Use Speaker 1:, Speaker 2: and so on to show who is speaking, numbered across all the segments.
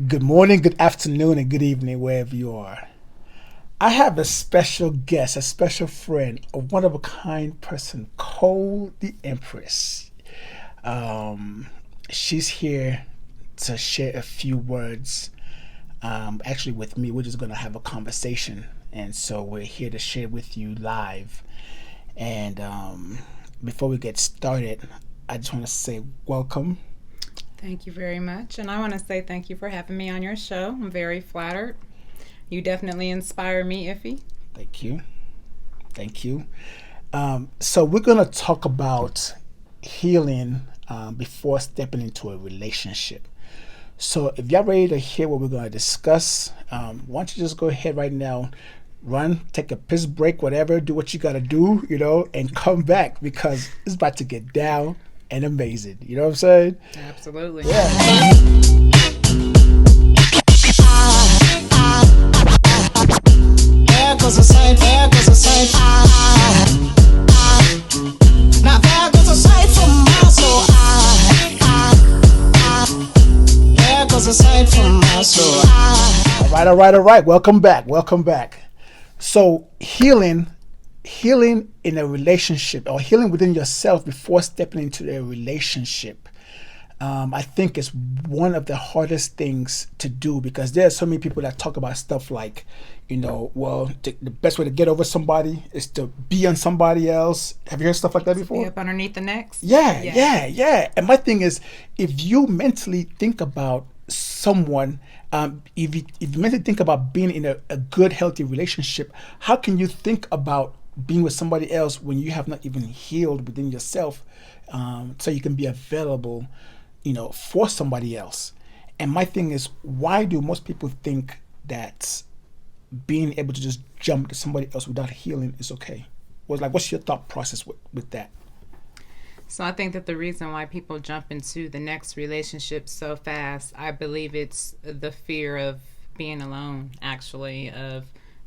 Speaker 1: Good morning, good afternoon, and good evening, wherever you are. I have a special guest, a special friend, a one of a kind person, Cole the Empress. Um, she's here to share a few words. Actually, with me, we're just going to have a conversation. And so we're here to share with you live. And before we get started, I just want to say welcome.
Speaker 2: Thank you very much. And I want to say thank you for having me on your show. I'm very flattered. You definitely inspire me, Iffy.
Speaker 1: Thank you. Thank you. So we're gonna talk about healing before stepping into a relationship. So if y'all ready to hear what we're gonna discuss, why don't you just go ahead right now, run, take a piss break, whatever, do what you gotta do, and come back because it's about to get down and amazing. You know what I'm saying?
Speaker 2: Absolutely.
Speaker 1: Yeah.
Speaker 3: There goes a sight, there goes a sight. Now there goes a sight from my soul. There goes a sight from my soul.
Speaker 1: All right. Welcome back. Welcome back. So healing in a relationship or healing within yourself before stepping into a relationship, I think is one of the hardest things to do because there are so many people that talk about stuff like, well, the best way to get over somebody is to be on somebody else. Have you heard stuff like that
Speaker 2: Be
Speaker 1: before?
Speaker 2: up underneath the necks?
Speaker 1: Yeah,
Speaker 2: Yes.
Speaker 1: yeah, yeah. And my thing is, if you mentally think about someone, if you mentally think about being in a good, healthy relationship, how can you think about being with somebody else when you have not even healed within yourself, so you can be available, for somebody else? And my thing is, why do most people think that being able to just jump to somebody else without healing is okay? What's your thought process with that?
Speaker 2: So I think that the reason why people jump into the next relationship so fast, I believe it's the fear of being alone, actually, of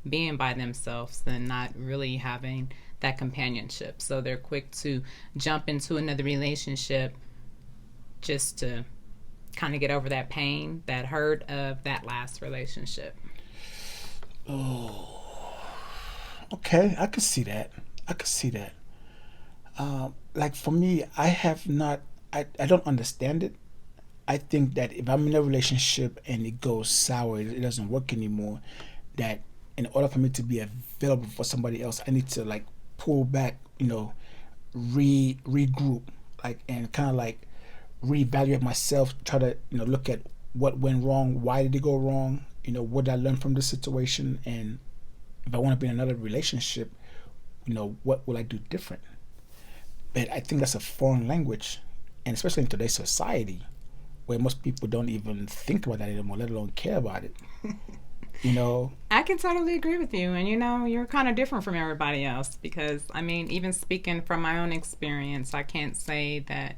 Speaker 2: being by themselves and not really having that companionship. So they're quick to jump into another relationship just to kind of get over that pain, that hurt of that last relationship.
Speaker 1: Okay, I could see that. I could see that. Like for me, I have not. I don't understand it. I think that if I'm in a relationship and it goes sour, it doesn't work anymore. That in order for me to be available for somebody else, I need to like pull back. Regroup, like and kind of like reevaluate myself. Try to look at what went wrong. Why did it go wrong? What did I learn from this situation? And if I want to be in another relationship, what will I do different? But I think that's a foreign language, and especially in today's society, where most people don't even think about that anymore, let alone care about it. You know,
Speaker 2: I can totally agree with you. And you're kind of different from everybody else because, I mean, even speaking from my own experience, I can't say that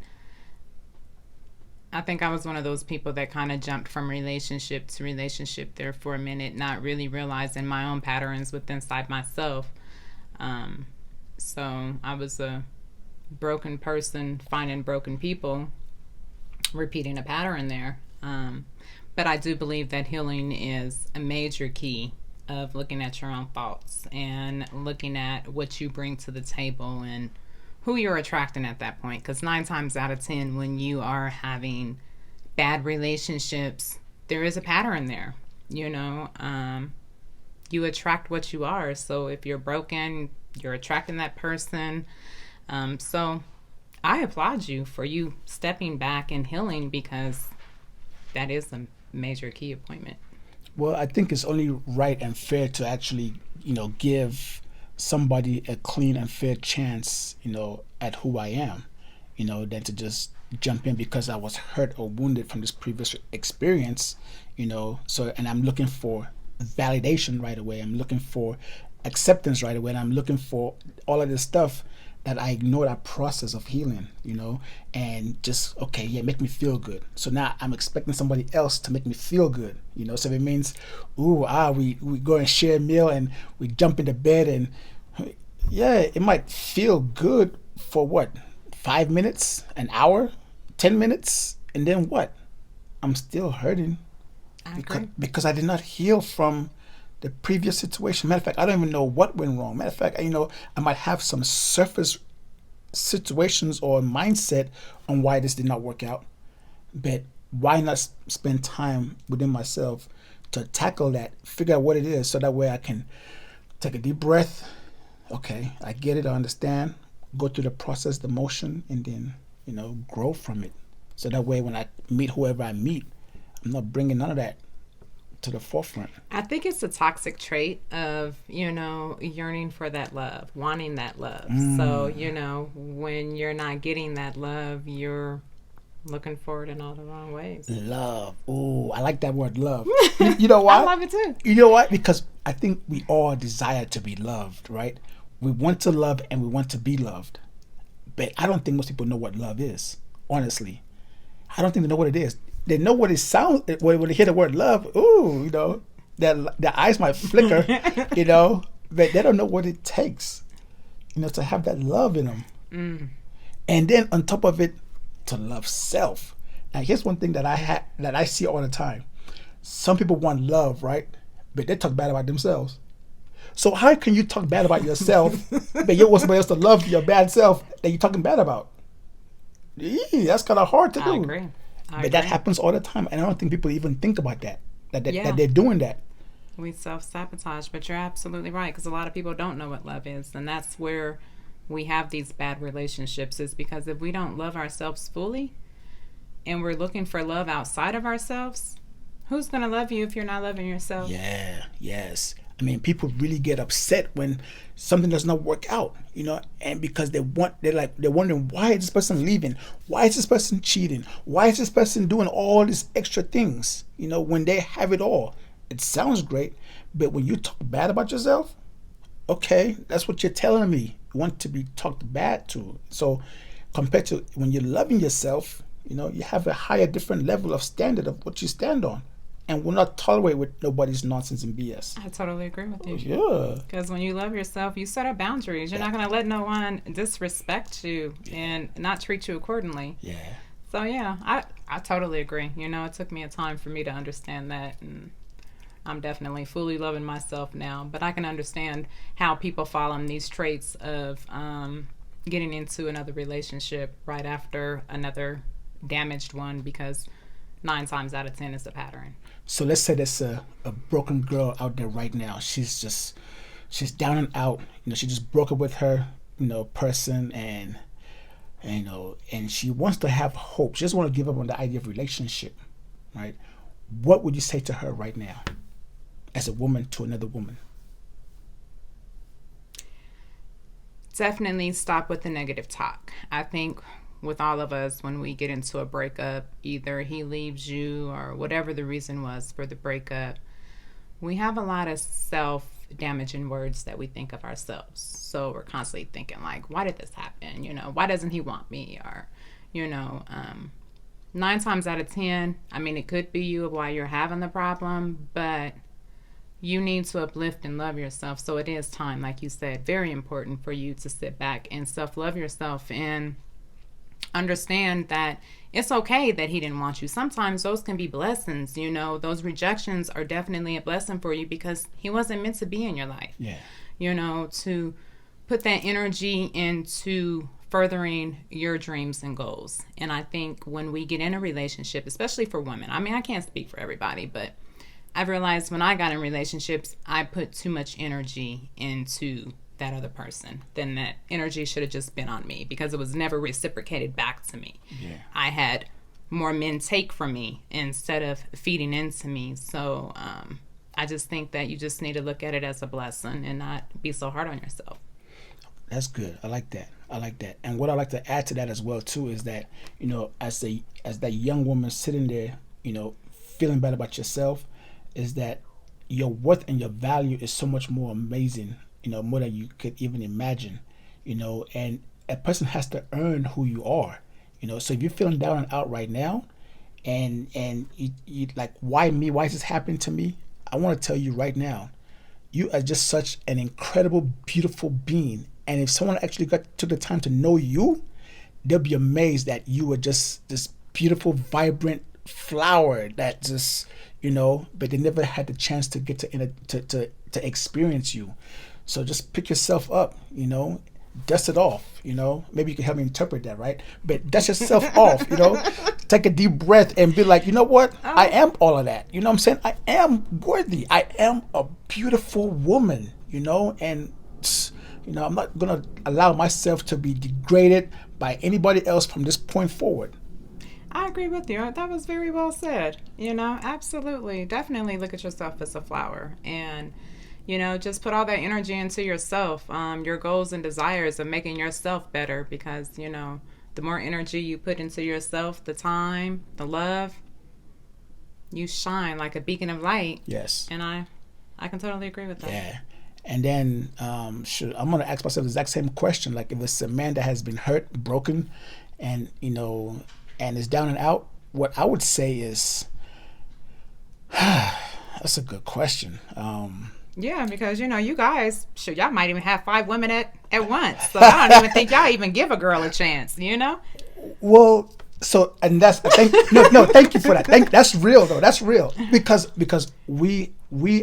Speaker 2: I think I was one of those people that kind of jumped from relationship to relationship there for a minute, not really realizing my own patterns within inside myself. Um, so I was a broken person finding broken people, repeating a pattern there. But I do believe that healing is a major key of looking at your own faults and looking at what you bring to the table and who you're attracting at that point. Because 9 times out of 10, when you are having bad relationships, there is a pattern there. You know, you attract what you are. So if you're broken, you're attracting that person. So I applaud you for you stepping back and healing because that is a major key appointment.
Speaker 1: well, I think it's only right and fair to actually, give somebody a clean and fair chance, at who I am, than to just jump in because I was hurt or wounded from this previous experience, So, and I'm looking for validation right away. I'm looking for acceptance right away. And I'm looking for all of this stuff that I ignore that process of healing, and just okay, yeah, make me feel good. So now I'm expecting somebody else to make me feel good, So if it means, we go and share a meal and we jump into bed and yeah, it might feel good for what, 5 minutes, an hour, 10 minutes, and then what? I'm still hurting.
Speaker 2: I agree.
Speaker 1: Because I did not heal from the previous situation. Matter of fact, I don't even know what went wrong. Matter of fact, I might have some surface situations or mindset on why this did not work out. But why not spend time within myself to tackle that, figure out what it is, so that way I can take a deep breath. Okay, I get it, I understand. Go through the process, the motion, and then, grow from it. So that way when I meet whoever I meet, I'm not bringing none of that to the forefront.
Speaker 2: I think it's a toxic trait of, yearning for that love, wanting that love. So, when you're not getting that love, you're looking for it in all the wrong ways.
Speaker 1: Love. Oh, I like that word, love. You know why?
Speaker 2: I love it too.
Speaker 1: You know why? Because I think we all desire to be loved, right? We want to love and we want to be loved. But I don't think most people know what love is, honestly. I don't think they know what it is. They know what it sounds, when they hear the word love, ooh, their eyes might flicker, but they don't know what it takes, to have that love in them. And then on top of it, to love self. Now here's one thing that I see all the time. Some people want love, right? But they talk bad about themselves. So how can you talk bad about yourself, but you want somebody else to love your bad self that you're talking bad about? That's kind of hard to do.
Speaker 2: I agree.
Speaker 1: But that happens all the time, and I don't think people even think about that they're doing that.
Speaker 2: We self-sabotage, but you're absolutely right, because a lot of people don't know what love is, and that's where we have these bad relationships, is because if we don't love ourselves fully and we're looking for love outside of ourselves, who's going to love you if you're not loving yourself?
Speaker 1: Yeah, yes. I mean, people really get upset when something does not work out, and because they're wondering, why is this person leaving? Why is this person cheating? Why is this person doing all these extra things, when they have it all? It sounds great, but when you talk bad about yourself, okay, that's what you're telling me. You want to be talked bad to. So compared to when you're loving yourself, you have a higher, different level of standard of what you stand on. And will not tolerate with nobody's nonsense and BS.
Speaker 2: I totally agree with you.
Speaker 1: Yeah.
Speaker 2: Because when you love yourself, you set up boundaries. You're not going to let no one disrespect you and not treat you accordingly.
Speaker 1: Yeah.
Speaker 2: So, yeah, I totally agree. It took me a time for me to understand that. And I'm definitely fully loving myself now. But I can understand how people fall on these traits of getting into another relationship right after another damaged one, because 9 times out of 10 is a pattern.
Speaker 1: So let's say there's a broken girl out there right now. She's down and out. She just broke up with her, person, and she wants to have hope. She doesn't want to give up on the idea of relationship, right? What would you say to her right now, as a woman to another woman?
Speaker 2: Definitely stop with the negative talk. I think with all of us, when we get into a breakup, either he leaves you or whatever the reason was for the breakup, we have a lot of self-damaging words that we think of ourselves. So we're constantly thinking like, why did this happen? Why doesn't he want me? Or, 9 times out of 10, I mean, it could be you while you're having the problem, but you need to uplift and love yourself. So it is time, like you said, very important for you to sit back and self-love yourself and understand that it's okay that he didn't want you. Sometimes those can be blessings. Those rejections are definitely a blessing for you, because he wasn't meant to be in your life.
Speaker 1: Yeah.
Speaker 2: To put that energy into furthering your dreams and goals. And I think when we get in a relationship, especially for women, I mean, I can't speak for everybody, but I've realized when I got in relationships, I put too much energy into that other person. Then that energy should have just been on me, because it was never reciprocated back to me.
Speaker 1: Yeah.
Speaker 2: I had more men take from me instead of feeding into me. So I just think that you just need to look at it as a blessing and not be so hard on yourself.
Speaker 1: That's good. I like that. And what I like to add to that as well too is that, as that young woman sitting there, feeling bad about yourself, is that your worth and your value is so much more amazing, more than you could even imagine, and a person has to earn who you are, so if you're feeling down and out right now, and you like, why me? Why is this happening to me? I want to tell you right now, you are just such an incredible, beautiful being. And if someone actually took the time to know you, they'll be amazed that you are just this beautiful, vibrant, flower that just, but they never had the chance to get to experience you. So just pick yourself up, dust it off, maybe you can help me interpret that, right? But dust yourself off, take a deep breath and be like, you know what, I am all of that. You know what I'm saying? I am worthy. I am a beautiful woman, and I'm not gonna allow myself to be degraded by anybody else from this point forward.
Speaker 2: I agree with you. That was very well said. Absolutely. Definitely look at yourself as a flower. And, just put all that energy into yourself, your goals and desires of making yourself better because, the more energy you put into yourself, the time, the love, you shine like a beacon of light.
Speaker 1: Yes.
Speaker 2: And I can totally agree with that.
Speaker 1: Yeah. And then I'm going to ask myself the exact same question. Like if it's a man that has been hurt, broken, and, and is down and out, what I would say is, that's a good question.
Speaker 2: Yeah, because you guys, y'all might even have 5 women at once. So I don't even think y'all even give a girl a chance.
Speaker 1: Well, so and that's thank you for that. That's real though. That's real because we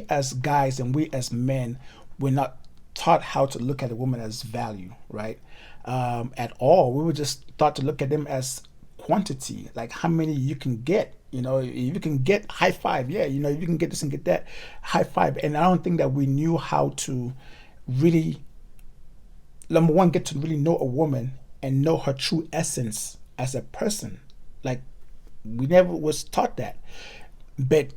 Speaker 1: as guys and we as men, we're not taught how to look at a woman as value, right? At all. We were just taught to look at them as quantity, like how many you can get. If you can get high five, yeah, if you can get this and get that, high five. And I don't think that we knew how to really, number one, get to really know a woman and know her true essence as a person. Like we never was taught that. But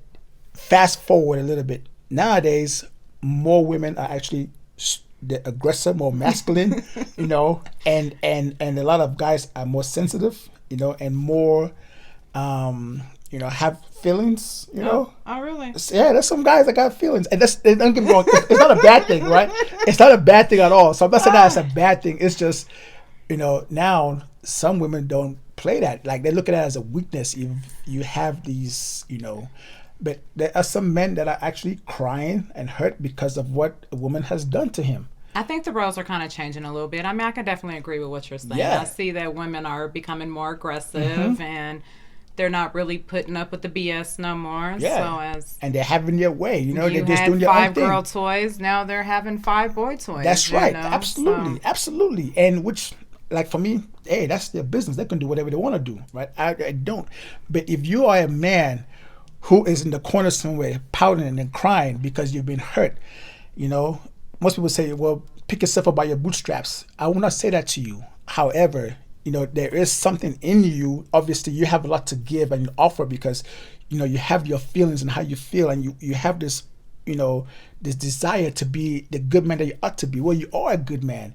Speaker 1: fast forward a little bit, nowadays more women are actually the aggressor, more masculine, and a lot of guys are more sensitive, and more have feelings,
Speaker 2: Oh, really?
Speaker 1: Yeah, there's some guys that got feelings, and don't get me wrong, it's not a bad thing, right? It's not a bad thing at all. So I'm not saying that it's a bad thing. It's just, now some women don't play that. Like they look at it as a weakness. You have these, but there are some men that are actually crying and hurt because of what a woman has done to him.
Speaker 2: I think the roles are kind of changing a little bit. I mean, I can definitely agree with what you're saying.
Speaker 1: Yeah.
Speaker 2: I see that women are becoming more aggressive and they're not really putting up with the BS no more.
Speaker 1: Yeah.
Speaker 2: So
Speaker 1: and they're having their way, they're just
Speaker 2: had
Speaker 1: doing their own
Speaker 2: 5
Speaker 1: thing.
Speaker 2: girl toys, now they're having 5 boy toys.
Speaker 1: That's right.
Speaker 2: So.
Speaker 1: Absolutely. And which, like for me, hey, that's their business. They can do whatever they want to do, right? I don't. But if you are a man who is in the corner somewhere pouting and crying because you've been hurt, most people say, well, pick yourself up by your bootstraps. I will not say that to you. However, there is something in you. Obviously, you have a lot to give and offer because, you have your feelings and how you feel, and you have this, this desire to be the good man that you ought to be. Well, you are a good man.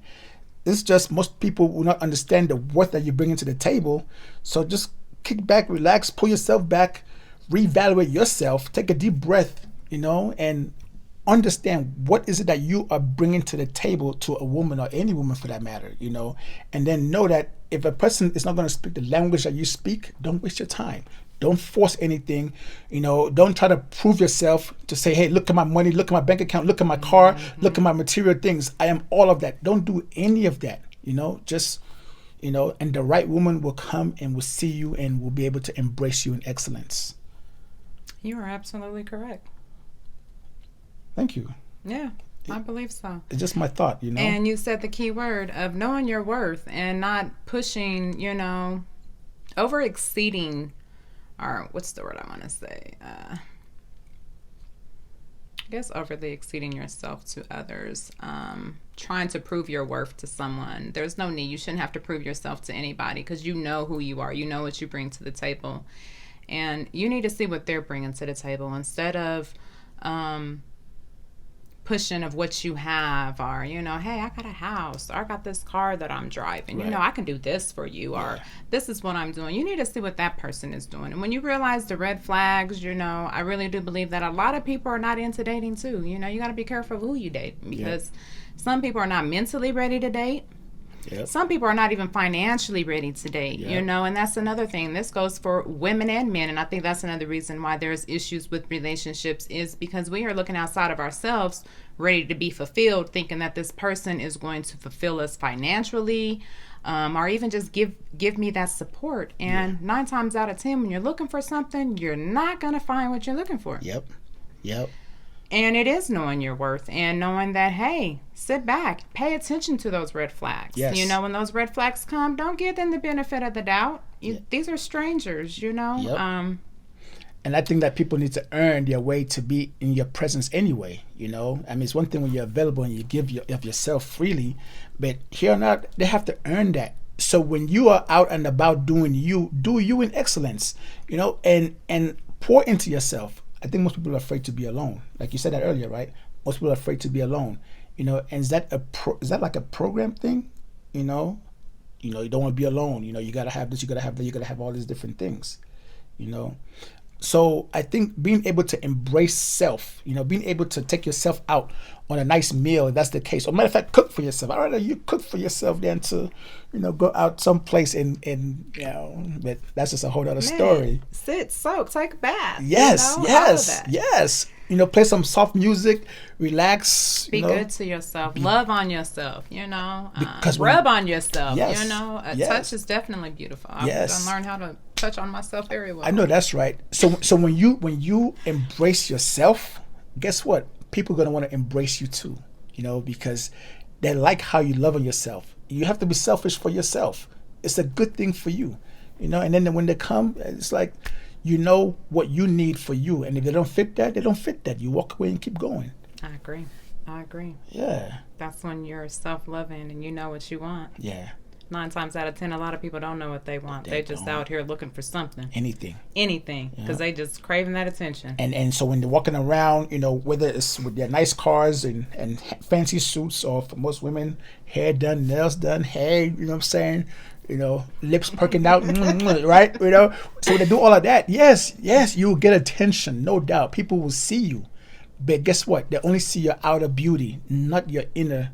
Speaker 1: It's just most people will not understand the worth that you bring into the table. So just kick back, relax, pull yourself back, reevaluate yourself, take a deep breath, and understand what is it that you are bringing to the table to a woman or any woman for that matter, and then know that if a person is not going to speak the language that you speak, don't waste your time. Don't force anything, don't try to prove yourself to say, hey, look at my money, look at my bank account, look at my car, look at my material things. I am all of that. Don't do any of that, just, and the right woman will come and will see you and will be able to embrace you in excellence.
Speaker 2: You are absolutely correct.
Speaker 1: Than you.
Speaker 2: Yeah, I believe so.
Speaker 1: It's just my thought,
Speaker 2: And you said the key word of knowing your worth and not pushing, over exceeding, or what's the word I want to say? I guess overly exceeding yourself to others. Trying to prove your worth to someone. There's no need. You shouldn't have to prove yourself to anybody because you know who you are. You know what you bring to the table. And you need to see what they're bringing to the table instead of pushing of what you have, or hey, I got a house, or I got this car that I'm driving,
Speaker 1: right.
Speaker 2: I can do this for you, or this is what I'm doing. You need to see what that person is doing, and when you realize the red flags, I really do believe that a lot of people are not into dating too. You got to be careful of who you date because some people are not mentally ready to date,
Speaker 1: Yep.
Speaker 2: Some people are not even financially ready to date,
Speaker 1: Yep.
Speaker 2: you know, and that's another thing. This goes for women and men, and I think that's another reason why there's issues with relationships is because we are looking outside of ourselves, ready to be fulfilled, thinking that this person is going to fulfill us financially, or even just give me that support. And 9 times out of 10, when you're looking for something, you're not going to find what you're looking for.
Speaker 1: Yep. Yep.
Speaker 2: And it is knowing your worth and knowing that, hey, sit back, pay attention to those red flags.
Speaker 1: Yes.
Speaker 2: You know, when those red flags come, don't give them the benefit of the doubt.
Speaker 1: Yeah.
Speaker 2: These are strangers, you know.
Speaker 1: Yep. And I think that people need to earn their way to be in your presence anyway, you know. I mean, it's one thing when you're available and you give of yourself freely, but here or not, they have to earn that. So when you are out and about doing you, do you in excellence, you know, and pour into yourself. I think most people are afraid to be alone. Like you said that earlier, right? Most people are afraid to be alone, you know. And is that like a program thing, you know? You don't want to be alone. You know, you gotta have this, you gotta have that, you gotta have all these different things, you know. So I think being able to embrace self, you know, being able to take yourself out on a nice meal, if that's the case. Or matter of fact, cook for yourself. I'd rather you cook for yourself than to, you know, go out someplace and you know, but that's just a whole other story.
Speaker 2: Sit, soak, take a bath.
Speaker 1: Yes,
Speaker 2: you know,
Speaker 1: yes,
Speaker 2: all of that.
Speaker 1: yes. You know, play some soft music, relax.
Speaker 2: Be
Speaker 1: you know.
Speaker 2: good to yourself. Love on yourself, you know.
Speaker 1: Because
Speaker 2: rub on yourself,
Speaker 1: Yes,
Speaker 2: you know. A
Speaker 1: yes.
Speaker 2: touch is definitely beautiful. I've
Speaker 1: Yes.
Speaker 2: done learned how to touch on myself very well.
Speaker 1: I know that's right. So when you embrace yourself, guess what? People are gonna want to embrace you too. You know, because they like how you love on yourself. You have to be selfish for yourself. It's a good thing for you. You know, and then when they come, it's like you know what you need for you. And if they don't fit that, they don't fit that. You walk away and keep going.
Speaker 2: I agree.
Speaker 1: Yeah.
Speaker 2: That's when you're self-loving and you know what you want.
Speaker 1: Yeah.
Speaker 2: 9 times out of 10, a lot of people don't know what they want. They just
Speaker 1: don't.
Speaker 2: out here looking for something.
Speaker 1: Anything.
Speaker 2: Because they just craving that attention.
Speaker 1: And so when they're walking around, you know, whether it's with their nice cars and fancy suits, or for most women, hair done, nails done, hair, you know what I'm saying? You know, lips perking out, right? You know, so when they do all of that, yes, you'll get attention, no doubt. People will see you. But guess what? They only see your outer beauty, not your inner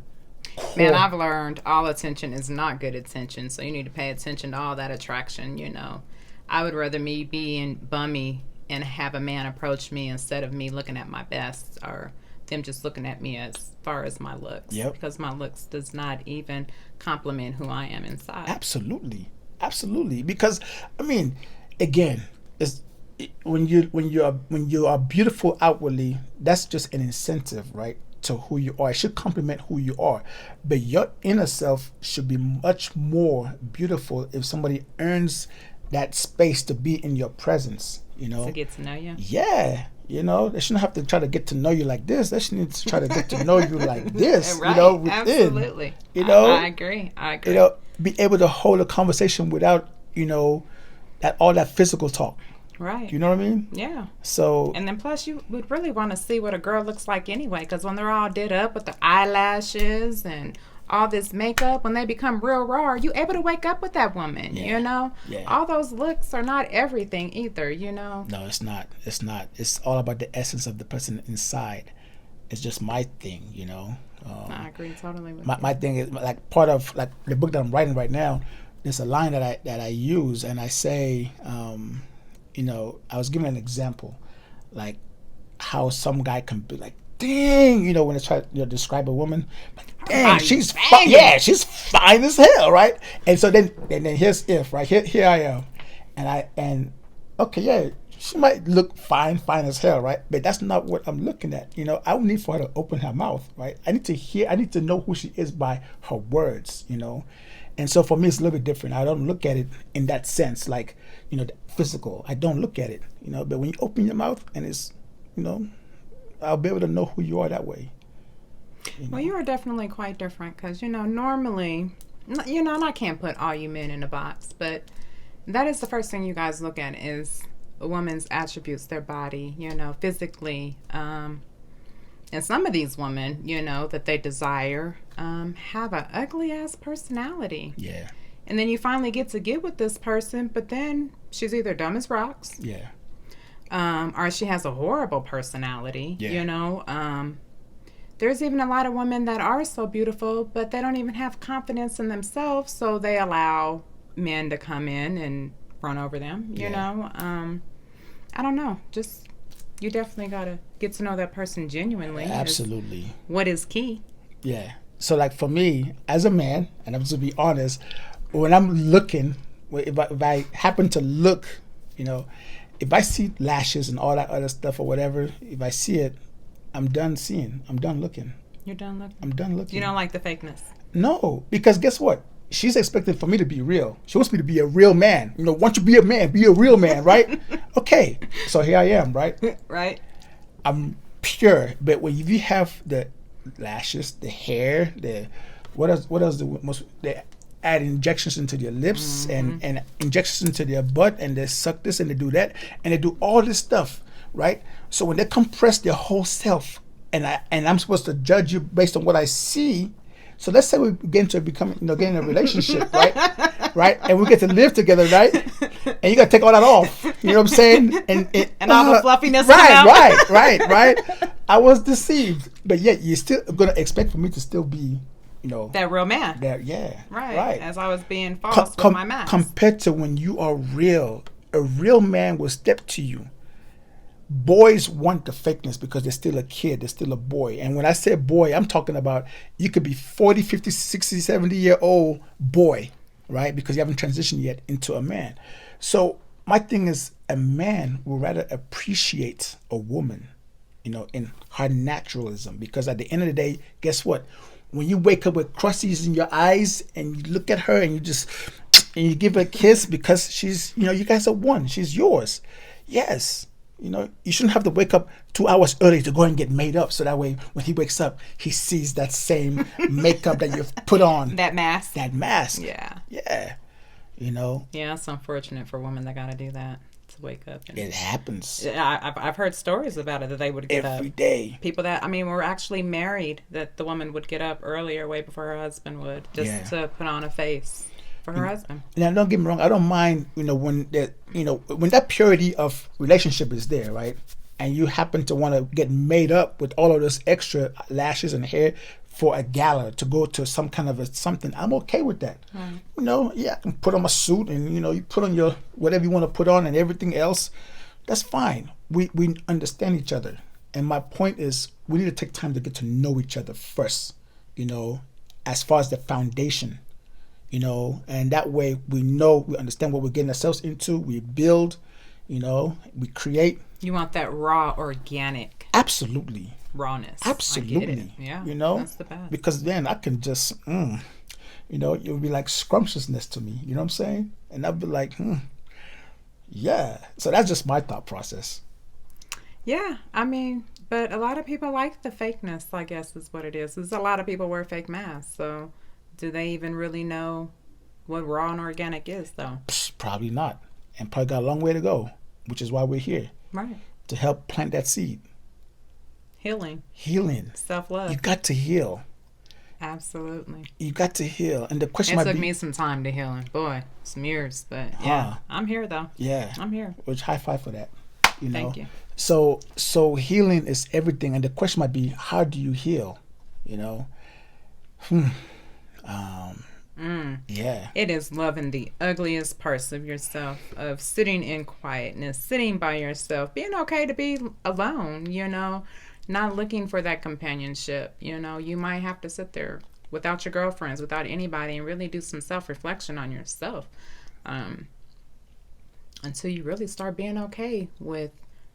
Speaker 1: core.
Speaker 2: Man, I've learned all attention is not good attention, so you need to pay attention to all that attraction, you know. I would rather me be in bummy and have a man approach me instead of me looking at my best, or them just looking at me as far as my looks.
Speaker 1: Yep.
Speaker 2: Because my looks does not even compliment who I am inside.
Speaker 1: Absolutely. Because I mean, again, it's when you are beautiful outwardly, that's just an incentive, right, to who you are. It should complement who you are, but your inner self should be much more beautiful if somebody earns that space to be in your presence, you know,
Speaker 2: To get to know you.
Speaker 1: yeah, you know, they shouldn't have to try to get to know you like this. They should need to try to get to know you like this,
Speaker 2: Right,
Speaker 1: you know, within,
Speaker 2: absolutely.
Speaker 1: you know.
Speaker 2: I agree.
Speaker 1: You know, be able to hold a conversation without, you know, all that physical talk.
Speaker 2: Right.
Speaker 1: You know what I mean?
Speaker 2: Yeah.
Speaker 1: So
Speaker 2: And then plus you would really want to see what a girl looks like anyway, because when they're all did up with the eyelashes and all this makeup, when they become real raw, are you able to wake up with that woman?
Speaker 1: Yeah.
Speaker 2: You know?
Speaker 1: Yeah.
Speaker 2: All those looks are not everything either, you know?
Speaker 1: no, it's not. It's all about the essence of the person inside. It's just my thing, you know.
Speaker 2: I agree totally with
Speaker 1: My thing is like part of like the book that I'm writing right now. There's a line that I use, and I say, you know, I was giving an example, like how some guy can be like, dang, you know, when they try to describe a woman, like, dang,
Speaker 2: Right,
Speaker 1: she's
Speaker 2: banging.
Speaker 1: yeah, she's fine as hell, right? And so then here's if right here I am, and okay, yeah, she might look fine as hell, right? But that's not what I'm looking at. You know, I don't need for her to open her mouth, right? I need to know who she is by her words, you know. And so for me, it's a little bit different. I don't look at it in that sense, like, you know, physical. I don't look at it, you know. But when you open your mouth and it's, you know, I'll be able to know who you are that way. You know?
Speaker 2: Well, you are definitely quite different because, you know, normally, you know, and I can't put all you men in a box, but that is the first thing you guys look at is a woman's attributes, their body, you know, physically. And some of these women, you know, that they desire have an ugly ass personality.
Speaker 1: Yeah.
Speaker 2: And then you finally get with this person, but then she's either dumb as rocks.
Speaker 1: Yeah.
Speaker 2: Or she has a horrible personality,
Speaker 1: Yeah.
Speaker 2: you know. there's even a lot of women that are so beautiful, but they don't even have confidence in themselves, so they allow men to come in and run over them. You know, I don't know. Just you definitely gotta get to know that person genuinely.
Speaker 1: Absolutely.
Speaker 2: What is key?
Speaker 1: Yeah. So like for me as a man, and I'm just to be honest, when I'm looking, if I happen to look, you know, if I see lashes and all that other stuff or whatever, if I see it, I'm done seeing. I'm done looking.
Speaker 2: You're done looking.
Speaker 1: I'm done looking.
Speaker 2: You don't like the fakeness.
Speaker 1: No, because guess what? She's expecting for me to be real. She wants me to be a real man. You know, once you be a man, be a real man, right? Okay, so here I am, right?
Speaker 2: Right.
Speaker 1: I'm pure, but when you have the lashes, the hair, the what else the most they add injections into their lips and injections into their butt, and they suck this and they do that and they do all this stuff, right? So when they compress their whole self, and I'm supposed to judge you based on what I see. So let's say we get into becoming, get in a relationship, right? Right, and we get to live together, right? And you got to take all that off. You know what I'm saying?
Speaker 2: And all the fluffiness.
Speaker 1: Right. I was deceived, but yet you're still gonna expect for me to still be,
Speaker 2: that real man.
Speaker 1: Right.
Speaker 2: As I was being false with my mask.
Speaker 1: Compared to when you are real, a real man will step to you. Boys want the fakeness because they're still a kid, they're still a boy. And when I say boy, I'm talking about you could be 40, 50, 60, 70-year-old boy, right? Because you haven't transitioned yet into a man. So my thing is, a man will rather appreciate a woman, in her naturalism. Because at the end of the day, guess what? When you wake up with crusties in your eyes and you look at her and you give her a kiss because she's, you guys are one, she's yours. Yes. You shouldn't have to wake up 2 hours early to go and get made up. So that way, when he wakes up, he sees that same makeup that you've put on.
Speaker 2: That mask.
Speaker 1: Yeah. Yeah.
Speaker 2: Yeah, it's unfortunate for women that got to do that, to wake up.
Speaker 1: It happens.
Speaker 2: I've heard stories about it, that they would get up.
Speaker 1: Every day.
Speaker 2: People that, were actually married, that the woman would get up earlier, way before her husband would, just to put on a face for her husband. Now,
Speaker 1: don't get me wrong. I don't mind, when that purity of relationship is there, right? And you happen to want to get made up with all of those extra lashes and hair for a gala to go to some kind of something. I'm okay with that. Right. I can put on my suit and you put on your whatever you want to put on and everything else. That's fine. We understand each other. And my point is, we need to take time to get to know each other first. As far as the foundation. And that way we understand what we're getting ourselves into. We build, we create.
Speaker 2: You want that raw, organic.
Speaker 1: Absolutely.
Speaker 2: Rawness.
Speaker 1: Absolutely.
Speaker 2: I get it. Yeah.
Speaker 1: That's the best. Because then I can just, it would be like scrumptiousness to me. You know what I'm saying? And I'd be like, yeah. So that's just my thought process.
Speaker 2: Yeah. But a lot of people like the fakeness, I guess is what it is. There's a lot of people wear fake masks. So do they even really know what raw and organic is, though?
Speaker 1: Probably not. And probably got a long way to go, which is why we're here.
Speaker 2: Right.
Speaker 1: To help plant that seed.
Speaker 2: Healing. Self-love.
Speaker 1: You got to heal.
Speaker 2: Absolutely.
Speaker 1: You got to heal. And the question
Speaker 2: It took me some time to heal. Boy, some years. But yeah, I'm here, though.
Speaker 1: Yeah.
Speaker 2: I'm here.
Speaker 1: Which, high five for that.
Speaker 2: Thank you.
Speaker 1: So healing is everything. And the question might be, how do you heal? Yeah.
Speaker 2: It is loving the ugliest parts of yourself, of sitting in quietness, sitting by yourself, being okay to be alone, not looking for that companionship. You might have to sit there without your girlfriends, without anybody, and really do some self-reflection on yourself until you really start being okay with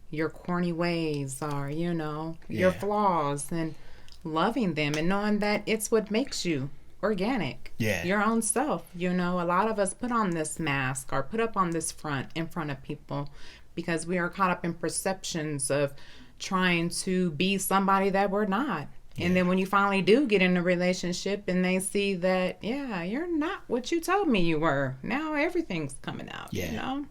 Speaker 2: your corny ways or, your flaws, and loving them and knowing that it's what makes you organic.
Speaker 1: Yeah.
Speaker 2: Your own self. A lot of us put on this mask or put up on this front in front of people because we are caught up in perceptions of trying to be somebody that we're not. Yeah. And then when you finally do get in a relationship and they see that, you're not what you told me you were. Now everything's coming out.
Speaker 1: Yeah.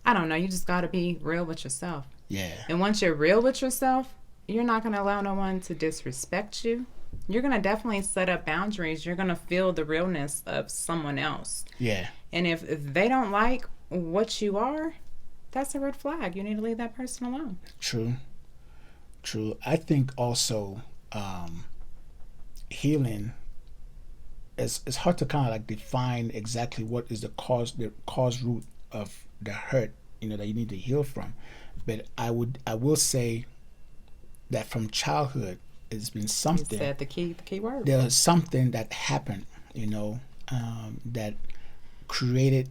Speaker 2: I don't know. You just got to be real with yourself.
Speaker 1: Yeah.
Speaker 2: And once you're real with yourself, you're not going to allow no one to disrespect you. You're going to definitely set up boundaries. You're going to feel the realness of someone else.
Speaker 1: Yeah.
Speaker 2: And if they don't like what you are, that's a red flag. You need to leave that person alone.
Speaker 1: True. I think also um, healing, it's hard to kind of like define exactly what is the cause root of the hurt, that you need to heal from. But I will say that from childhood, it's been
Speaker 2: You
Speaker 1: something.
Speaker 2: said the key word.
Speaker 1: There's something that happened, that created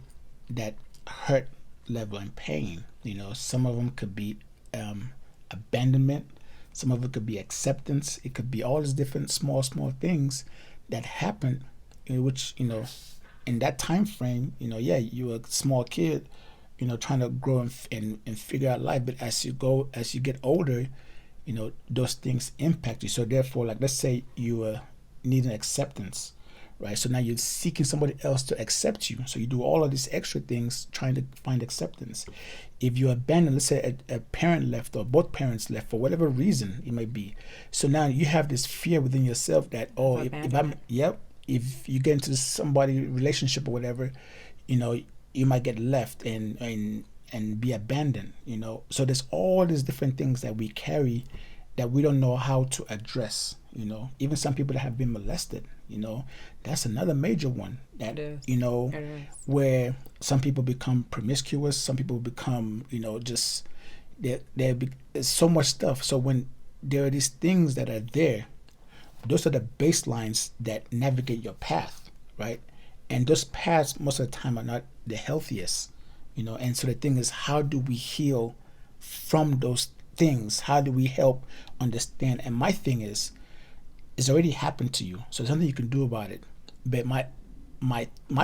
Speaker 1: that hurt level and pain. Some of them could be abandonment. Some of it could be acceptance. It could be all these different small things that happen, in which in that time frame, yeah, you're a small kid, trying to grow and figure out life. But as you get older, those things impact you. So therefore, like, let's say you need an acceptance, right? So now you're seeking somebody else to accept you. So you do all of these extra things trying to find acceptance. If you abandon, let's say a parent left or both parents left for whatever reason it may be. So now you have this fear within yourself that, oh, if I'm,
Speaker 2: Abandonment.
Speaker 1: yep, if you get into somebody relationship or whatever, you know, you might get left and be abandoned. So there's all these different things that we carry that we don't know how to address. Even some people that have been molested, that's another major one that,
Speaker 2: It is. It is.
Speaker 1: where some people become promiscuous, some people become, just there's so much stuff. So when there are these things that are there, those are the baselines that navigate your path, right? And those paths most of the time are not the healthiest, and so the thing is, how do we heal from those things? How do we help understand? And my thing is, it's already happened to you, so there's nothing you can do about it. But my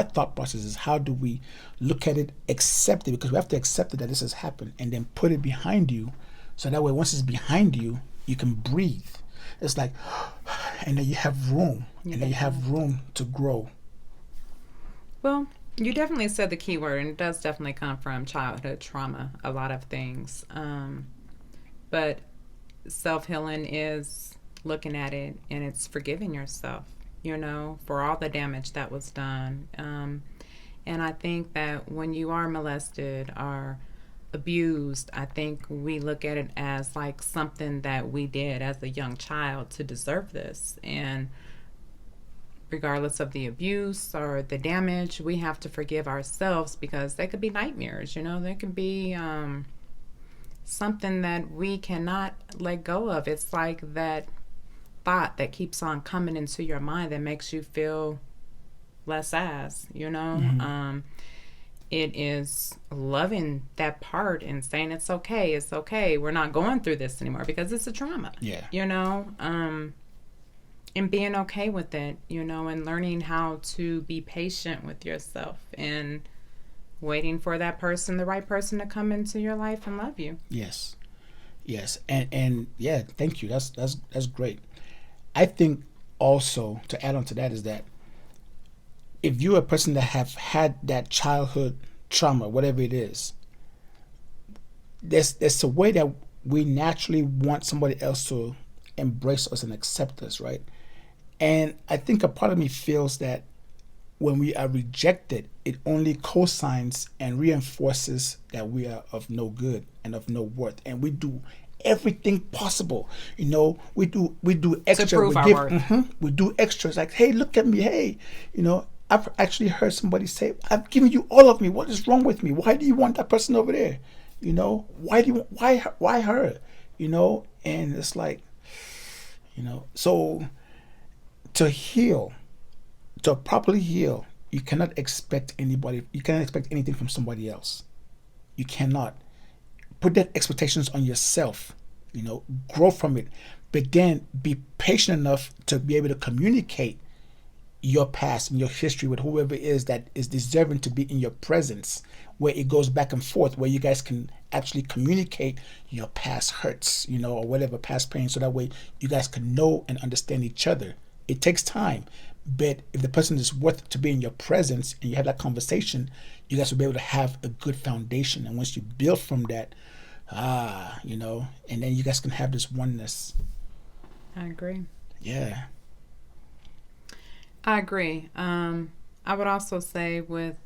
Speaker 1: thought process is, how do we look at it, accept it, because we have to accept it that this has happened, and then put it behind you, so that way once it's behind you, you can breathe. It's like, and then you have room, and then you have room to grow.
Speaker 2: Well, you definitely said the key word, and it does definitely come from childhood trauma, a lot of things. But self healing is looking at it and it's forgiving yourself, for all the damage that was done. And I think that when you are molested or abused, I think we look at it as like something that we did as a young child to deserve this. And regardless of the abuse or the damage, we have to forgive ourselves, because they could be nightmares, they could be something that we cannot let go of. It's like that thought that keeps on coming into your mind that makes you feel less as, it is loving that part and saying it's okay, we're not going through this anymore because it's a trauma.
Speaker 1: Yeah.
Speaker 2: And being okay with it, and learning how to be patient with yourself and waiting for that person, the right person, to come into your life and love you.
Speaker 1: Yes. And yeah, thank you. That's great. I think also, to add on to that, is that if you're a person that have had that childhood trauma, whatever it is, there's a way that we naturally want somebody else to embrace us and accept us, right? And I think a part of me feels that when we are rejected, it only cosigns and reinforces that we are of no good and of no worth. And we do everything possible. We do extra.
Speaker 2: To prove our worth.
Speaker 1: We do extras, like, hey, look at me. Hey, I've actually heard somebody say, I've given you all of me. What is wrong with me? Why do you want that person over there? Why her? And it's like, so to properly heal, you cannot expect anything from somebody else. You cannot put that expectations on yourself. Grow from it, but then be patient enough to be able to communicate your past and your history with whoever it is that is deserving to be in your presence, where it goes back and forth, where you guys can actually communicate your past hurts, or whatever, past pain, so that way you guys can know and understand each other. It takes time, but if the person is worth to be in your presence and you have that conversation, you guys will be able to have a good foundation. And once you build from that, and then you guys can have this oneness.
Speaker 2: I agree.
Speaker 1: Yeah.
Speaker 2: I agree. I would also say with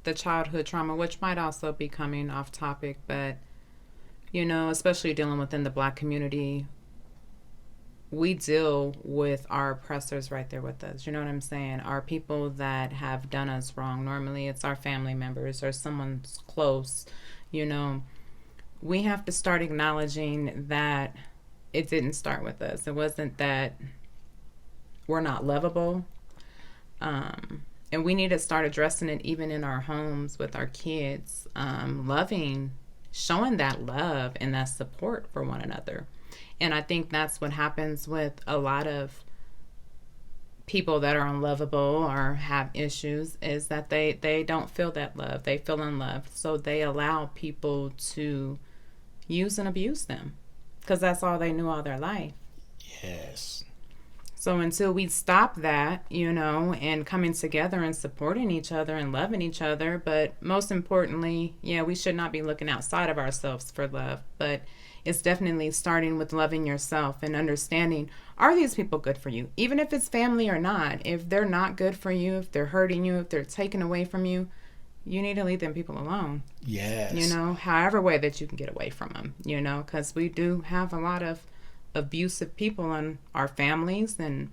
Speaker 2: the childhood trauma, which might also be coming off topic, but especially dealing within the Black community, we deal with our oppressors right there with us. You know what I'm saying? Our people that have done us wrong. Normally it's our family members or someone's close. You know, we have to start acknowledging that it didn't start with us. It wasn't that we're not lovable. And we need to start addressing it even in our homes with our kids. Loving, showing that love and that support for one another. And I think that's what happens with a lot of people that are unlovable or have issues, is that they don't feel that love. They feel unloved. So they allow people to use and abuse them because that's all they knew all their life.
Speaker 1: Yes.
Speaker 2: So until we stop that, you know, and coming together and supporting each other and loving each other, but most importantly, yeah, we should not be looking outside of ourselves for love, but it's definitely starting with loving yourself and understanding, are these people good for you? Even if it's family or not, if they're not good for you, if they're hurting you, if they're taken away from you, you need to leave them people alone.
Speaker 1: Yes.
Speaker 2: You know, however way that you can get away from them, you know, because we do have a lot of abusive people in our families, and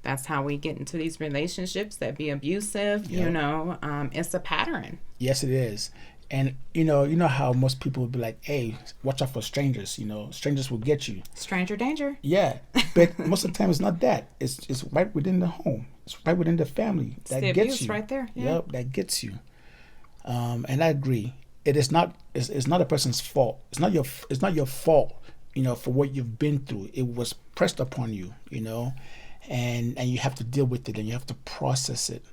Speaker 2: that's how we get into these relationships that be abusive.
Speaker 1: Yep.
Speaker 2: You know, it's a pattern.
Speaker 1: Yes, it is. And you know how most people will be like, hey, watch out for strangers, you know, strangers will get you.
Speaker 2: Stranger danger.
Speaker 1: Yeah, but most of the time it's not that. It's right within the home. It's right within the family
Speaker 2: It's
Speaker 1: that
Speaker 2: the
Speaker 1: gets
Speaker 2: abuse
Speaker 1: you.
Speaker 2: right there. Yeah.
Speaker 1: Yep, that gets you. And I agree. It is not. It's not a person's fault. It's not your fault. You know, for what you've been through. It was pressed upon you. You know, and you have to deal with it and you have to process it.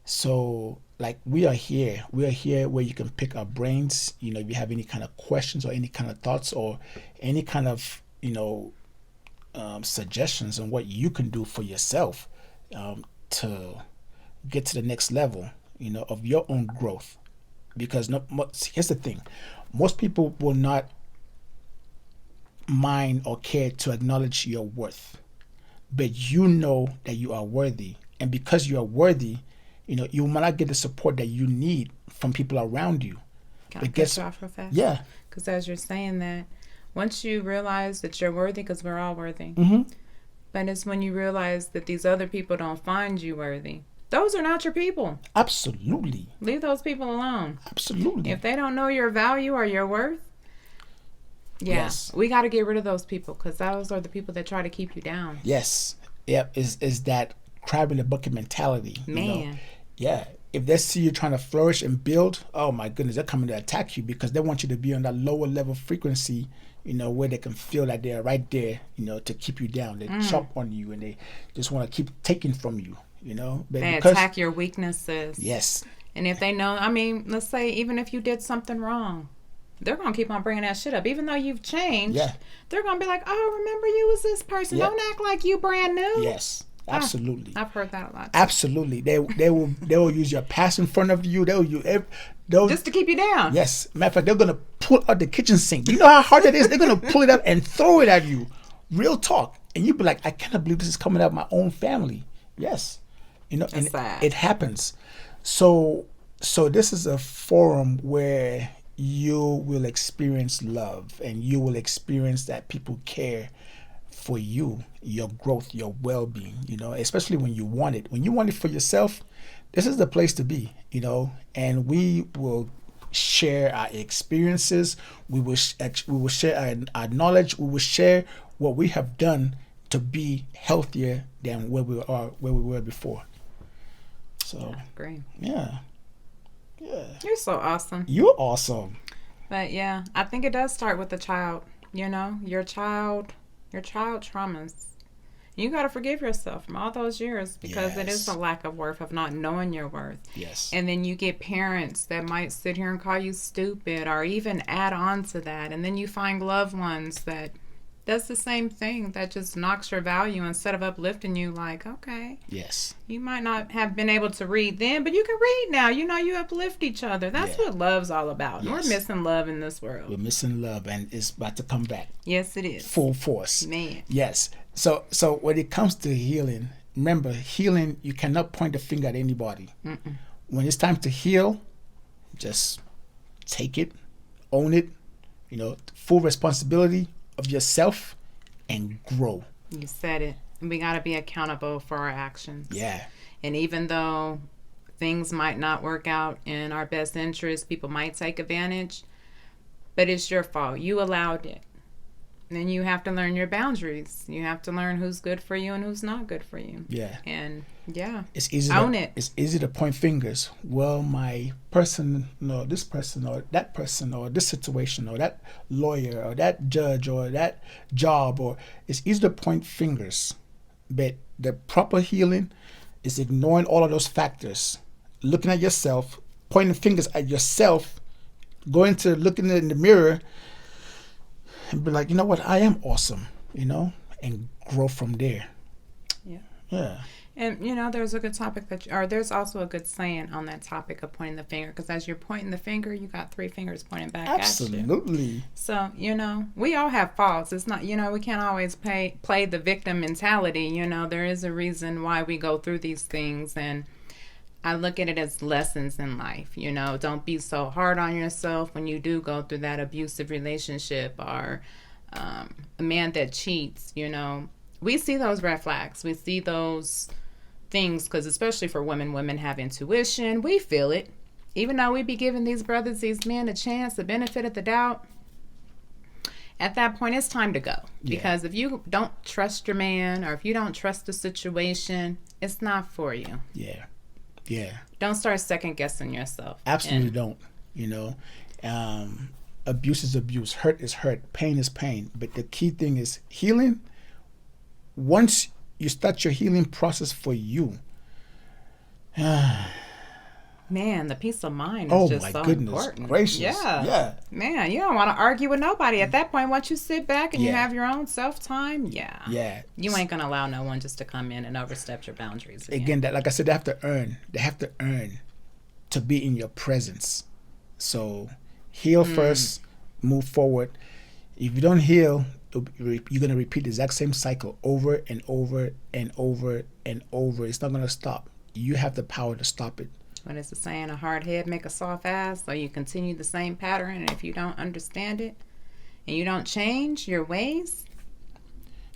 Speaker 1: So, like, we are here where you can pick our brains. You know, if you have any kind of questions or any kind of thoughts or any kind of, you know, suggestions on what you can do for yourself to get to the next level, you know, of your own growth. Because here's the thing, most people will not mind or care to acknowledge your worth, but you know that you are worthy, and because you are worthy, you know, you might not get the support that you need from people around you.
Speaker 2: Can I
Speaker 1: But
Speaker 2: cut
Speaker 1: guess,
Speaker 2: you off real fast?
Speaker 1: yeah,
Speaker 2: Because as you're saying that, once you realize that you're worthy, because we're all worthy, but it's when you realize that these other people don't find you worthy. Those are not your people.
Speaker 1: absolutely,
Speaker 2: Leave those people alone.
Speaker 1: absolutely.
Speaker 2: If they don't know your value or your worth,
Speaker 1: Yes.
Speaker 2: we got to get rid of those people, because those are the people that try to keep you down.
Speaker 1: Yes, yep, is that crab in the bucket mentality, you know?
Speaker 2: Man.
Speaker 1: Yeah, if they see you trying to flourish and build, oh my goodness, they're coming to attack you because they want you to be on that lower level frequency, you know, where they can feel that they're right there, you know, to keep you down. They chop on you and they just want to keep taking from you, you know. But
Speaker 2: They attack your weaknesses.
Speaker 1: Yes.
Speaker 2: And if they know, I mean, let's say even if you did something wrong, they're going to keep on bringing that shit up. Even though you've changed,
Speaker 1: Yeah.
Speaker 2: they're going to be like, oh, remember you was this person.
Speaker 1: Yeah.
Speaker 2: Don't act like you brand new.
Speaker 1: Yes. Absolutely.
Speaker 2: I've heard that a lot.
Speaker 1: Absolutely. They will use your past in front of you. They'll
Speaker 2: Just to keep you down.
Speaker 1: Yes. Matter of fact, they're gonna pull out the kitchen sink. You know how hard it is? They're gonna pull it out and throw it at you. Real talk. And you'd be like, I cannot believe this is coming out of my own family. Yes. You know, and
Speaker 2: That's sad.
Speaker 1: it happens. So this is a forum where you will experience love and you will experience that people care for you, your growth, your well-being, you know, especially when you want it. When you want it for yourself, this is the place to be, you know, and we will share our experiences. We will share our knowledge. We will share what we have done to be healthier than where we were before. So,
Speaker 2: Great.
Speaker 1: yeah.
Speaker 2: You're so awesome.
Speaker 1: You're awesome.
Speaker 2: But yeah, I think it does start with the child. You know, your child traumas. You got to forgive yourself from all those years, because it is
Speaker 1: Yes.
Speaker 2: a lack of worth, of not knowing your worth.
Speaker 1: Yes.
Speaker 2: And then you get parents that might sit here and call you stupid or even add on to that. And then you find loved ones that does the same thing, that just knocks your value instead of uplifting you. Like, okay,
Speaker 1: Yes.
Speaker 2: you might not have been able to read then, but you can read now. You know, you uplift each other. That's
Speaker 1: Yeah.
Speaker 2: what love's all about.
Speaker 1: Yes.
Speaker 2: We're missing love in this world.
Speaker 1: We're missing love, and it's about to come back
Speaker 2: Yes, it is.
Speaker 1: full force.
Speaker 2: Man.
Speaker 1: Yes. So when it comes to healing, remember, healing, you cannot point the finger at anybody. When it's time to heal, just take it, own it, you know, full responsibility of yourself, and grow.
Speaker 2: You said it. We got to be accountable for our actions.
Speaker 1: Yeah.
Speaker 2: And even though things might not work out in our best interest, people might take advantage, but it's your fault. You allowed it. Then you have to learn your boundaries. You have to learn who's good for you and who's not good for you.
Speaker 1: Yeah.
Speaker 2: And yeah,
Speaker 1: it's easy
Speaker 2: own it.
Speaker 1: It's easy to point fingers. Well, my person, no, this person or that person or this situation or that lawyer or that judge or that job, or it's easy to point fingers. But the proper healing is ignoring all of those factors, looking at yourself, pointing fingers at yourself, going to looking in the mirror and be like, you know what, I am awesome, and grow from there.
Speaker 2: Yeah.
Speaker 1: Yeah.
Speaker 2: And there's a good topic there's also a good saying on that topic of pointing the finger, because as you're pointing the finger, you got three fingers pointing back at you.
Speaker 1: Absolutely.
Speaker 2: So we all have faults. It's not we can't always play the victim mentality. There is a reason why we go through these things, and I look at it as lessons in life. Don't be so hard on yourself when you do go through that abusive relationship or a man that cheats. We see those red flags. We see those things because especially for women have intuition. We feel it. Even though we be giving these brothers, these men a chance, the benefit of the doubt, at that point it's time to go.
Speaker 1: Yeah.
Speaker 2: Because if you don't trust your man or if you don't trust the situation, it's not for you.
Speaker 1: Yeah. Yeah.
Speaker 2: Don't start second guessing yourself.
Speaker 1: Absolutely don't. Abuse is abuse. Hurt is hurt. Pain is pain. But the key thing is healing. Once you start your healing process for you,
Speaker 2: man, the peace of mind is just so important.
Speaker 1: Oh my goodness gracious. Yeah.
Speaker 2: Man, you don't want to argue with nobody. At that point, once you sit back and you have your own self-time, you ain't going to allow no one just to come in and overstep your boundaries.
Speaker 1: Again, that, like I said, they have to earn. They have to earn to be in your presence. So heal first, move forward. If you don't heal, you're going to repeat the exact same cycle over and over and over and over. It's not going to stop. You have the power to stop it.
Speaker 2: What is the saying? A hard head make a soft ass. So you continue the same pattern, and if you don't understand it and you don't change your ways,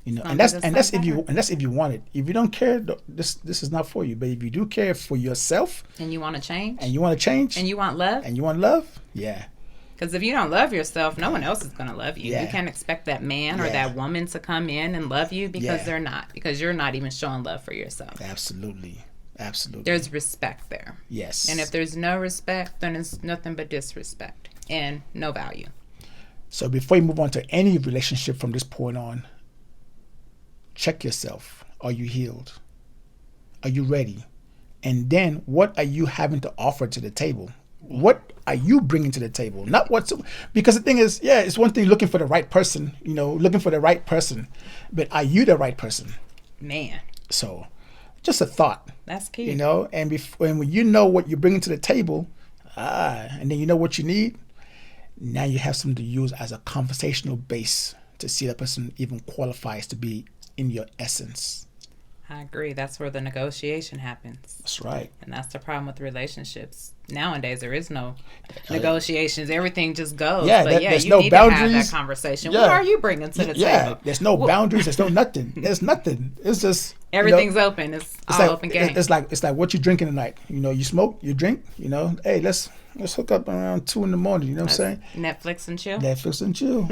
Speaker 1: and that's if you want it. If you don't care, this is not for you. But if you do care for yourself
Speaker 2: and you want to change,
Speaker 1: and you want love, yeah.
Speaker 2: Because if you don't love yourself, no one else is going to love you. Yeah. You can't expect that man or that woman to come in and love you because they're not. Because you're not even showing love for yourself.
Speaker 1: Absolutely.
Speaker 2: There's respect there.
Speaker 1: Yes.
Speaker 2: And if there's no respect, then it's nothing but disrespect and no value.
Speaker 1: So before you move on to any relationship from this point on, check yourself. Are you healed? Are you ready? And then what are you having to offer to the table? What are you bringing to the table? Not what's, because the thing is, it's one thing looking for the right person, but are you the right person?
Speaker 2: Man.
Speaker 1: So just a thought.
Speaker 2: That's key.
Speaker 1: And when you know what you're bringing to the table, and then you know what you need, now you have something to use as a conversational base to see that person even qualifies to be in your essence.
Speaker 2: I agree. That's where the negotiation happens.
Speaker 1: That's right.
Speaker 2: And that's the problem with relationships. Nowadays, there is no negotiations. Everything just goes.
Speaker 1: Yeah,
Speaker 2: but
Speaker 1: there's
Speaker 2: you
Speaker 1: no
Speaker 2: need
Speaker 1: boundaries.
Speaker 2: To have that conversation. Yeah. What are you bringing to the table?
Speaker 1: Yeah, there's no boundaries. There's no nothing. There's nothing. It's just
Speaker 2: everything's open. It's all
Speaker 1: like,
Speaker 2: open game.
Speaker 1: It's like what you drinking tonight. You smoke, you drink. Hey, let's hook up around 2 a.m. You know what I'm saying?
Speaker 2: Netflix and chill.
Speaker 1: Netflix and chill.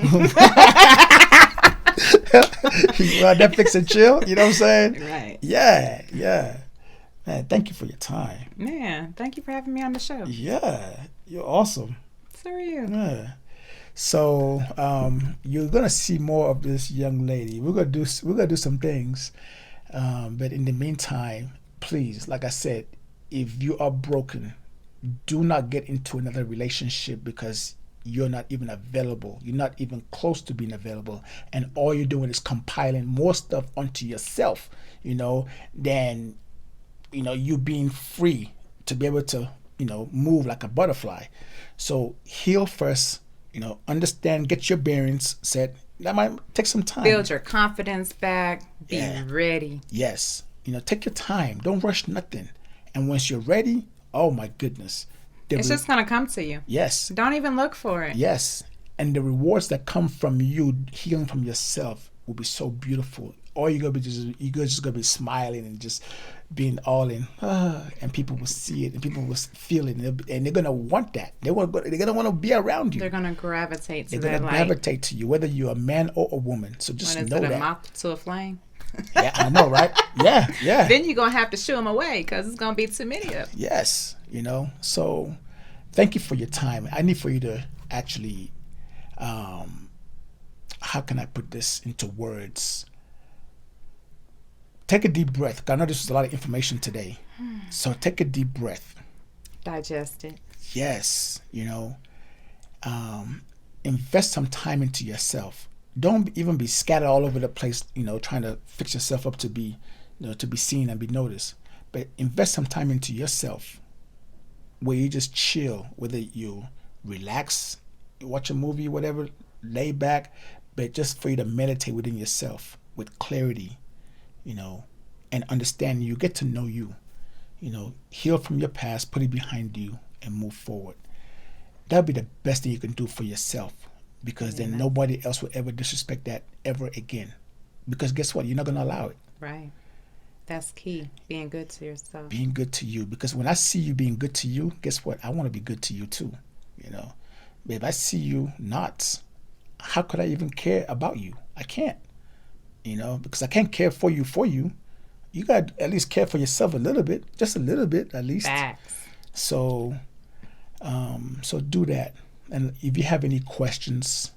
Speaker 1: Netflix and chill. You know what I'm saying?
Speaker 2: Right.
Speaker 1: Yeah. Man, thank you for your time.
Speaker 2: Man, thank you for having me on the show.
Speaker 1: Yeah, you're awesome.
Speaker 2: So are you.
Speaker 1: Yeah. So you're gonna see more of this young lady. We're gonna do some things, but in the meantime, please, like I said, if you are broken, do not get into another relationship because you're not even available. You're not even close to being available, and all you're doing is compiling more stuff onto yourself. Than you being free to be able to move like a butterfly. So heal first. Understand, get your bearings set. That might take some time.
Speaker 2: Build your confidence back. Be ready.
Speaker 1: Yes. Take your time. Don't rush nothing. And once you're ready, oh my goodness.
Speaker 2: It's just going to come to you.
Speaker 1: Yes.
Speaker 2: Don't even look for it.
Speaker 1: Yes. And the rewards that come from you healing from yourself will be so beautiful. Or you're just gonna be smiling and just being all in, and people will see it and people will feel it, and they're gonna want that. They're gonna want to be around you.
Speaker 2: They're gonna gravitate to
Speaker 1: They're
Speaker 2: that
Speaker 1: gonna
Speaker 2: light.
Speaker 1: gravitate to you, whether you're a man or a woman. So just
Speaker 2: What is
Speaker 1: know
Speaker 2: it, a
Speaker 1: that.
Speaker 2: moth to a flame?
Speaker 1: Yeah, I know, right? Yeah, yeah.
Speaker 2: Then you're gonna have to shoo them away because it's gonna be too many of them.
Speaker 1: Yes, So, thank you for your time. I need for you to actually, how can I put this into words? Take a deep breath. I know this was a lot of information today. So take a deep breath.
Speaker 2: Digest it.
Speaker 1: Yes, invest some time into yourself. Don't even be scattered all over the place, trying to fix yourself up to be, to be seen and be noticed. But invest some time into yourself where you just chill, whether you relax, watch a movie, whatever, lay back, but just for you to meditate within yourself with clarity, and understand you get to know you, heal from your past, put it behind you, and move forward. That'll be the best thing you can do for yourself, because then nobody else will ever disrespect that ever again. Because guess what? You're not going to allow it.
Speaker 2: Right. That's key. Being good to yourself.
Speaker 1: Being good to you. Because when I see you being good to you, guess what? I want to be good to you too. But if I see you not, how could I even care about you? I can't. Because I can't care for you. You got to at least care for yourself a little bit, just a little bit at least.
Speaker 2: Facts.
Speaker 1: So do that. And if you have any questions,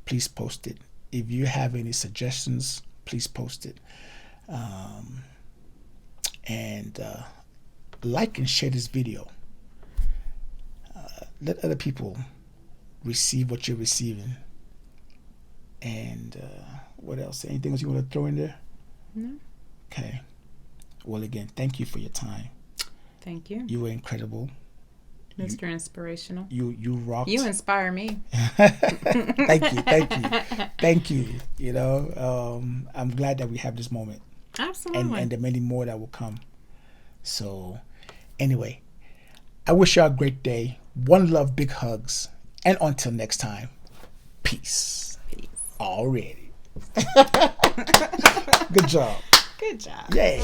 Speaker 1: please post it. If you have any suggestions, please post it. And like and share this video. Let other people receive what you're receiving. And what else? Anything else you want to throw in there?
Speaker 2: No.
Speaker 1: Okay. Well, again, thank you for your time.
Speaker 2: Thank you.
Speaker 1: You were incredible.
Speaker 2: Mr. Inspirational.
Speaker 1: You rocked.
Speaker 2: You inspire me.
Speaker 1: Thank you. I'm glad that we have this moment.
Speaker 2: Absolutely.
Speaker 1: And the many more that will come. So, anyway, I wish y'all a great day. One love, big hugs. And until next time, peace. Already. Good job.
Speaker 2: Good job.
Speaker 1: Yay.